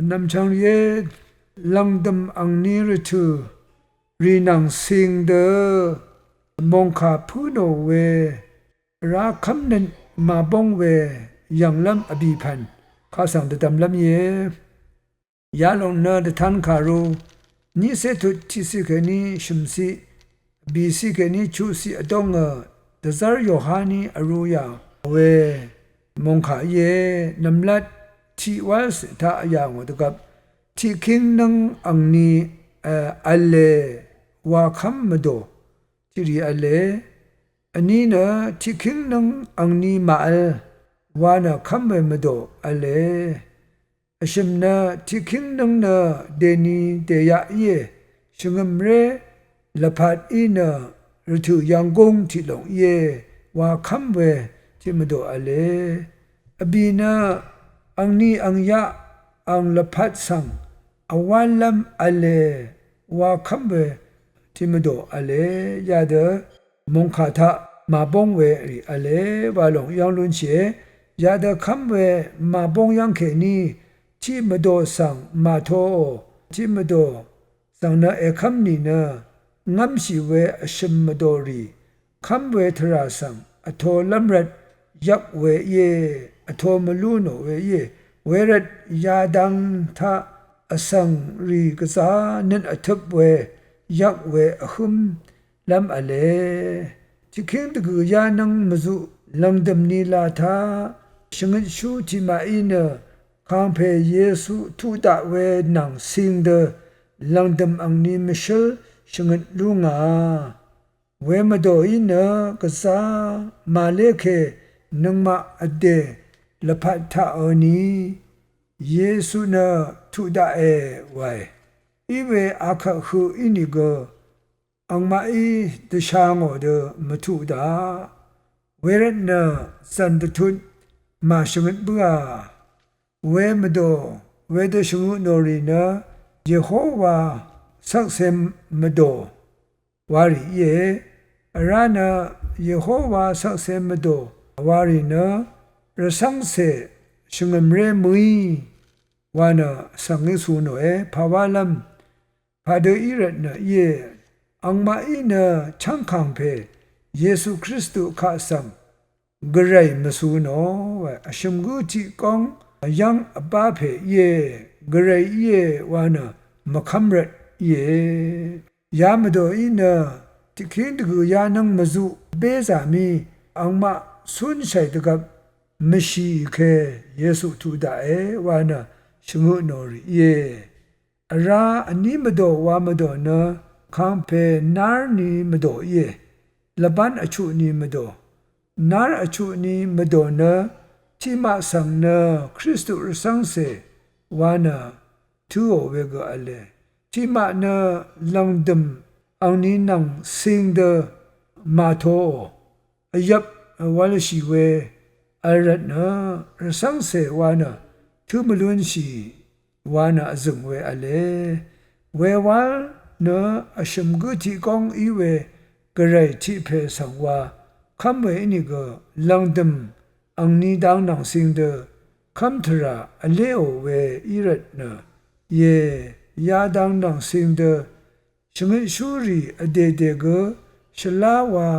นำช่างเยลังดำอังนีรทูรีนังสิงเดมงคาพูโนเวราคำนั้นมาบงเวยังลำอภิพันธ์ข้าสั่งตะดำลำเยยาลงเนอเดทันคารูนิเสตุทิสิกนีชุมซีบีสิกนีชูซีอดงเดซาร์โยฮานีอรูยาเวมงคาเยนำลัดที่วัสทาอย่างวดกับที่คิงนังอังนีอัลเลวาคัมมโดที่รีอัลเลอันนี้นะที่คิงนังอังนีมาอัลวานะคัมเบมโดอัลเลอชิมนะที่คิงนังนะเดนีเดียเยชงมเรละพัดอีนะรถุยังกงที่หลงเยวาคัมเวที่มโดอัลเลอบีนะอังนีอังยะอังละพัดสังอวันลัมอัลเลวาคัมเวที่มโดอัลเลยาเดมงคาทะมาบงเวรีอัลเลวาหลงยังลุนเชยาเดคัมเวมาบงยังเคนีที่มโดสังมาโทที่มโดสังนะเอคัมนีนะงัมชีเวอชิมมโดรีคัมเวทราสังอโทลัมรัดยักเวเยอโทมลูโนเวเยเวรัดยาดังทะอสังรีกษานันอทบเวยักเวอหุมลำอเลที่คิงตะกุยานังมจุลังดำนีลาทาชงนชูที่มาอินคางเพเยซูทูตะเวนังสิงเดลังดำอังนีมิเชลชงนลุงาเวมโดอินกษามาเลเคนังมาอเดละพัทธาอนีเยซูนะทุดาเอไวอีเวอาคาคูอินิโกอังมาอีเดชางอเดมทุดาเวรนะสันตทุนมาชงนบัวเวมโดเวเดชงุโนรีนะเยโฮวาสักเซมมโดวาริเยรานะเยโฮวาสักเซมมโดวารินะระสังเสชงมเรมุยวานะสังเกสูโนเอภาวะลัมพาเดอิระนะเยอังมาอินะชังคังเพเยซูคริสต์ข้าสังกระไรมสูโนวะอชมกุจิกองยังอบาเพเยกระไรเยวานะมะคัมรัดเยยามโดอินะที่คิงตะกุยานังมจุเบซามีอังมาสุนชัยตะกับมชีเคเยซูทูดาเอวานะชงุโนรีเยราอันนี้มโดวามโดนะคังเพนาร์นีมโดเยละบันอชุนีมโดนาร์อชุนีมโดนะที่มาสังนะคริสตุสังเสวานะทูโอเวกอเลที่มานะลังดมอังนี้นังสิงเดมาโทอายับวาลชีเวอารัตนะรสังเสวานะทุมลุนชีวานะซึงเวอเลเววานะอชมกุติกองอีเวกระไรที่เพสังวาคำเวนี่ก็ลังดมอังนี้ดังนังสิงเดคำทราอเลโอเวอีรัตนะเยยาดังนังสิงเดชงชูรีอเดเดกชลาวา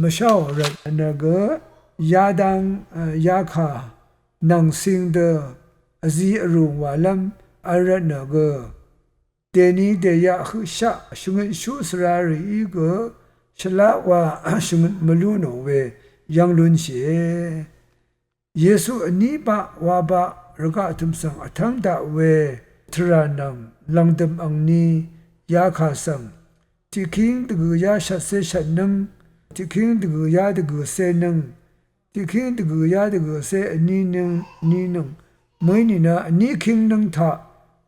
มชาวรัตนะกยาดังยาคานังสิงเดอซีอรุงวาลัมอารัตนะกเดนีเดียขุชะชงชูสรารีกชลาวาชงมลูโนเวยังลุนเชเยซูอนิบะวาบะรกะทุมสังอทังดาเวทรานังลังดมอังนียาคาสังที่คิงตะกุยาชัดเสชัดนังที่คิงตะกุยาตะกุเสนังที่คิงตะกุยาตะกุเสอันนี้นังนี้นังไม่นี่นะอันนี้คิงนังทะ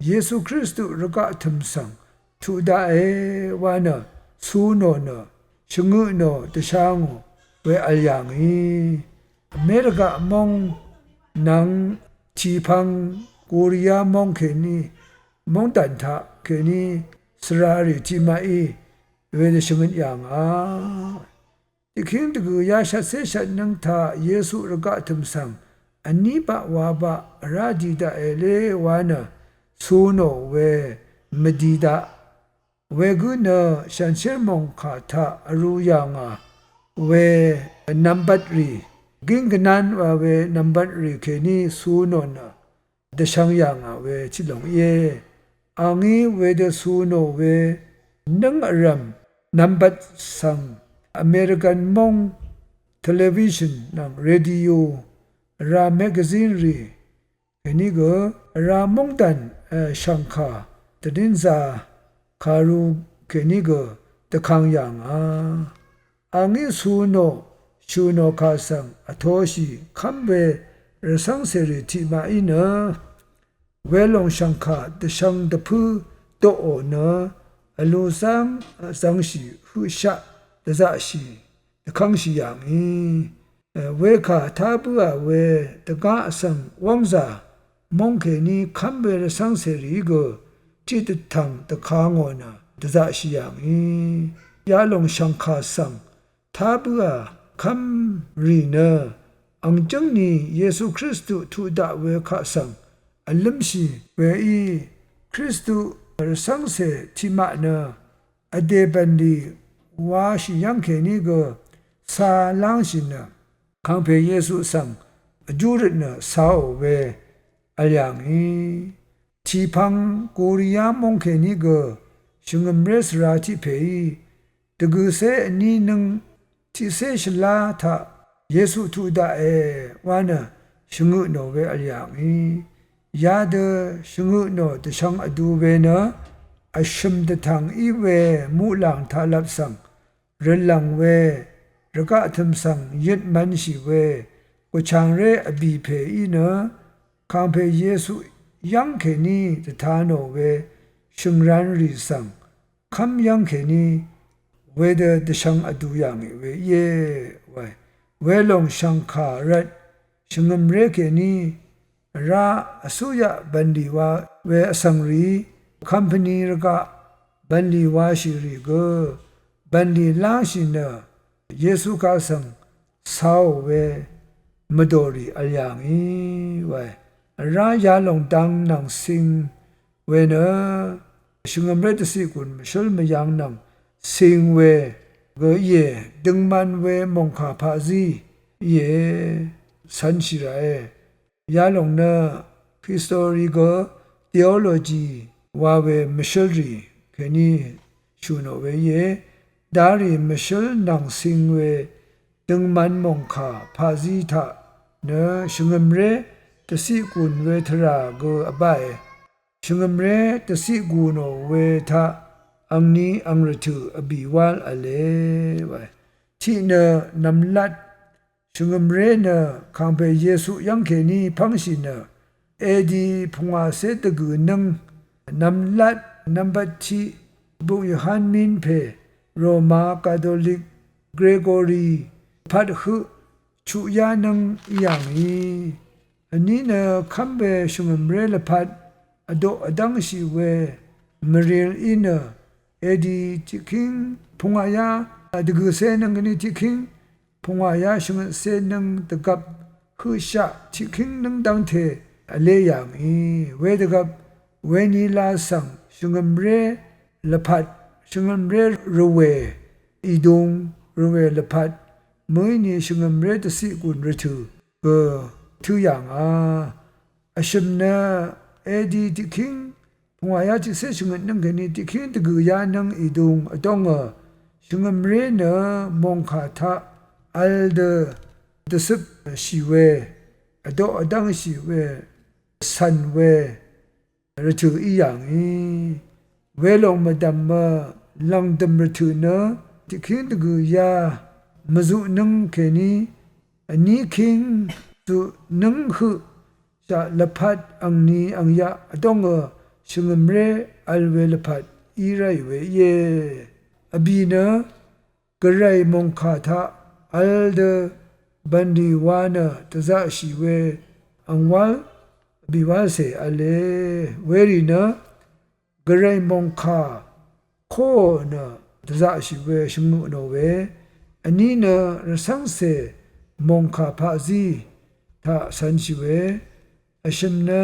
เยซูคริสต์รกะทุมสังทุดาเอวานะสูโนนะชงุโนตะชางเวอัลยังอีอเมริกามองนังชีพังโคเรียมองเคนีมองตันทะเคนีสราริที่มาอีเวเดชงนอย่างที่คิงตะกุยาชัดเสชัดนังทาเยซูรกะทุมสังอันนี้ปะวาบะราดีดาเอเลวานะ สูโนเวมดีดาเวกุนฉันเชื่อมองขาทารู้ยังเวนัมบัตรีกิงกันนั้นว่าเวนัมบัตรีแค่นี้สูโนนะเดชังยังเวชิลงเยอังนี้เวเดสูโนเวนังอรัมนัมบัตสังอเมริกันมองเทเลวิชันนังเรดิโอราแมกซีนรีแค่นี้ก็รามงตันชังคาตดินซาคารูแค่นี้ก็ตะคังยังอังนี้สูโนชูโนคาสังอโทชิคัมเบรสังเสริทิมาอินะเวลงชังคาตะชังตะพูโตโอนะอลูซังสังชีหุชะตะซะชีตะคังชียังเวคาทาบัวเวตะกะสังวังซามงเคนีคัมเบรสังเสริโกจิตทังตะคางอนะตะซะชียังยาลงชังคาสังทาบัวคัมรีนะอังจังนี้เยซูคริสต์ทูดาเวคาสังอัลลัมชีเวอีคริสต์สังเสทิมานะอเดบันดีวาชิยังเคนีโกซาลังชินะคังเพเยซูสังจูรินะซาโอเวอัลยังทีพังกูริยามงเคนีโกชุงมเรสราทิเพตะกุเซนีนึงที่เสชลาทะเยซูทูดาวานะชงุโนเวอลยังยาเดชงุโนตะชังอดูเวนะอชิมตะทังอีเวมูลังทาลับสังเรลังเวระกะทึมสังยึดมันชีเวกุชังเรอบีเพอีนะคังเพเยซูยังเคนีตะทาโนเวชุงรันรีสังคัมยังเคนีเวเดดชังอดูยังเวเยเวลงชังคารัดชงมเรเกนีราอสุยะบันดีวาเวอสังรีคัมพานีรกะบันดีวาชิริโกบันดีลาชินะเยซูกาสังสาวเวมดอรีอัลยังรายาลงดังนังสิงเวนะชงมเรตสิกุลมชลมยังนังสิงเวเกเยดึงมันเวมงคาพาซีเยสันชิระยาลงนะฮิสตอริโกเทโอโลจีวาเวมชลรีแค่นี้ชูโนเวเยดารีมชลนังสิงเวดึงมันมงคาพาซีทะเนชงมเรตสิกุลเวทราโกอบายชงมเรตสิกุโนเวทะอังนี้อังรถุอบีวาลอเลที่เนนำลัดชงมเรเนคังเปเยซูยังเคนีพังชินเอดีพงอาเซตกุนังนำลัดนำบัตทีบุยฮันมินเพโรมาคาทอลิกเกรโกรีพัดหุชุยานังอย่างอันนี้เนคัมเปชงมเรลพัดอโดอดังชิเวมเรียลอินเอดีจิคิงพงายาดกุเซนังนี่จิคิงพงายาชงเซนังตะกับฮือชะจิคิงนังดังเทอเลยังเวตะกับเวนีลาสังชงมเรละพัดชงมเรรเวอีดงรเวละพัดมื้อนี้ชงมเรตสิกุนรถุทุอย่างอชิมนะเอดีจิคิงพงายาจิเสชงนังกันนี่ที่คิดตะกุยานังอีดงอดงชงมเรเนมงคาทะอัลเดดสึบชีเวอดอดังชีเวสันเวรถุอีอย่างเวลงมาดำมาลังดำรถุเนที่คิดตะกุยามจุนังแค่นี้อันนี้คิงตุนังคือจะละพัดอังนี้อังยาอดงชงมเรอัลเวลพัดอีไรเวเยอบีนะกระไรมงคาทะอัลเดบันดีวานะตะซะชีเวอังวาลบิวาเซอเลเวรีนะกระไรมงคาโคนะตะซะชีเวชงุโนเวอันนี้นะรสังเซมงคาพาซีทะสันชีเวอชิมนะ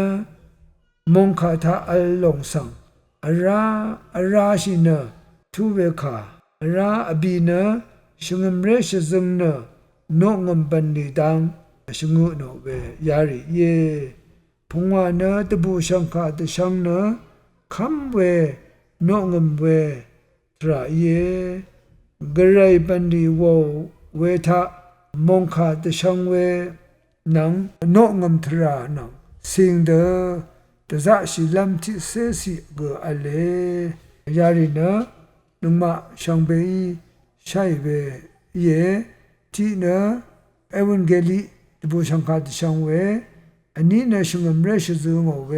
มงคาทาอัลลงสังอาราชินะทุเวคาอาราอบีนะชงมเรชซึงนะโนงมบันดีดังชงุโนเวยาริเยพงวานะตบุชังคาตชังนะคำเวโนงมเวตราเยกระไรบันดีโวเวทะมงคาตชังเวนังโนงมทรานังสิงเดตะจะชิลัมทิเสสิกอเลยารินะนุมาชังเบยใช่เวเยที่นะเอวันเกลีตบุชังคาตชังเวอันนี้นะชงมเรชซึงเว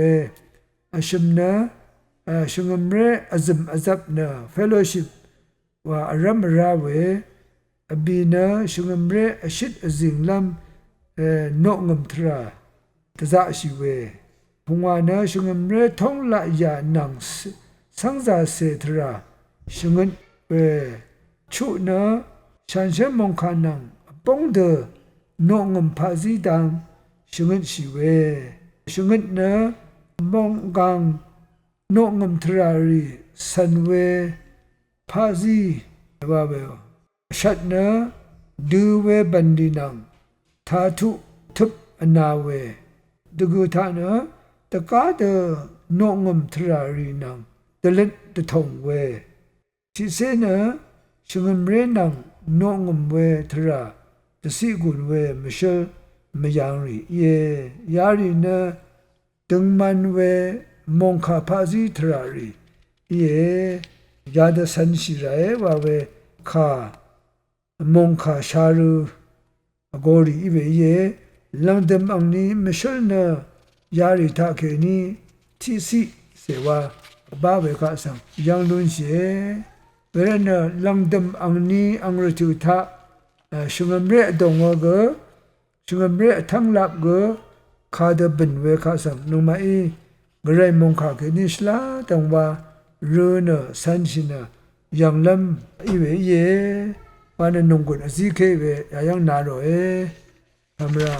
อาชมนะชงมเรอซับนะเฟโลชิพว่าอารัมราเวอบีนะชงมเรอชิดอซิงลัมโนงมทราตะจะชิเวพงวานะชงมเรทองละยานังสังซาเสทราชงนเวชุนะฉันเชมงคานังปงเดโนงมพาซีดังชงนชิเวชงนนะมงกังโนงมทรารีสันเวพาซีว่าเวชัดนะดูเวบันดีนังทาทุทุบอนาเวดกูทานะตะกาเดโนงมทรารีนังตะเล็ดตะทงเวที่เสนะชงมเรนังโนงมเวทราตะสิกุนเวมเชลมยังรีเยยารีนะตึงมันเวมงคาพาซีทรารีเยยาดสันชิราเอวาเวคามงคาชารูโกรีอิเวเยลังเดมอังนี้มเชลนะยาริทาเคนีที่สิเสวาบาเวกาสังยังลุนเชเวรนะลังเดมอังนี้อังรตุทาชงมเรดงวะกชงมเรทั้งลับกคาดบินเวกาสังนุมาอีกระไรมงคาเคนิสลาตังว่ารูนะสันชินะยังลำอิเวเยวันนงกุนอซิเคเวยังนาโรเอธรรมรา